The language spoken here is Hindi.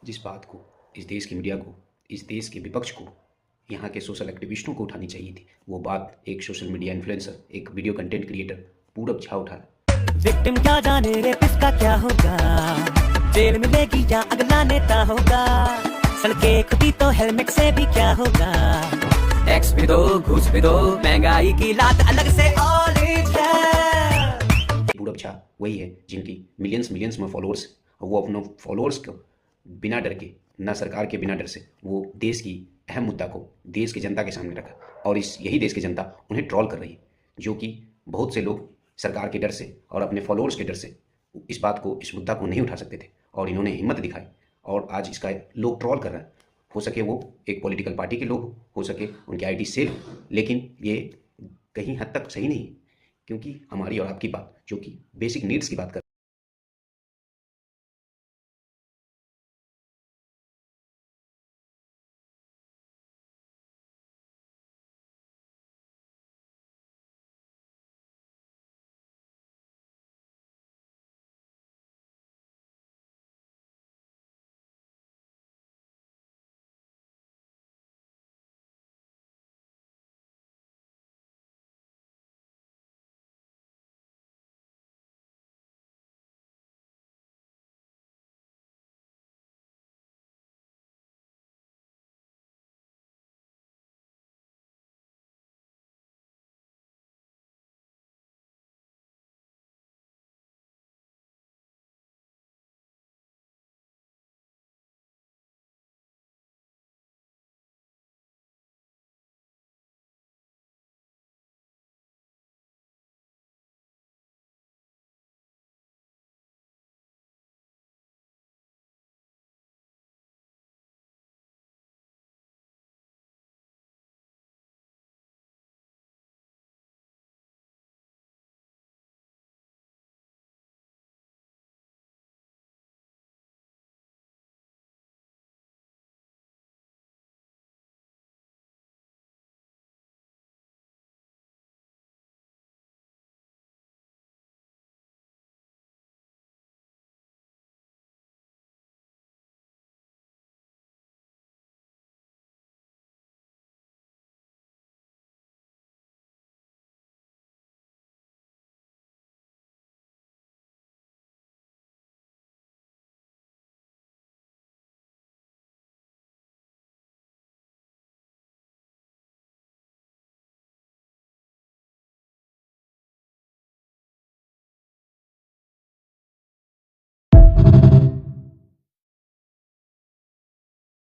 जिस बात को इस देश की मीडिया को, इस देश के विपक्ष को, यहाँ के सोशल एक्टिविस्टों को उठानी चाहिए थी, वो बात एक सोशल मीडिया इन्फ्लुएंसर, एक वीडियो कंटेंट क्रिएटर पूरब झा उठा रहा। विक्टिम क्या जाने रेपिस्ट का क्या होगा, जेल मिलेगी या अगला नेता होगा, सड़के खुदी तो हेलमेट से भी क्या होगा, टैक्स भी दो घूस भी दो, महंगाई की लात अलग से ऑल इज है। पूरब झा वही है जिनकी मिलियंस में फॉलोअर्स, और वो अपने फॉलोअर्स को बिना डर के, ना सरकार के बिना डर से, वो देश की अहम मुद्दा को देश की जनता के सामने रखा, और यही देश की जनता उन्हें ट्रोल कर रही है, जो कि बहुत से लोग सरकार के डर से और अपने फॉलोअर्स के डर से इस बात को, इस मुद्दा को नहीं उठा सकते थे, और इन्होंने हिम्मत दिखाई और आज इसका लोग ट्रोल कर रहे हैं। हो सके वो एक पॉलिटिकल पार्टी के लोग हो सके उनके आईटी सेल, लेकिन ये कहीं हद तक सही नहीं है, क्योंकि हमारी और आपकी बात, जो कि बेसिक नीड्स की बात कर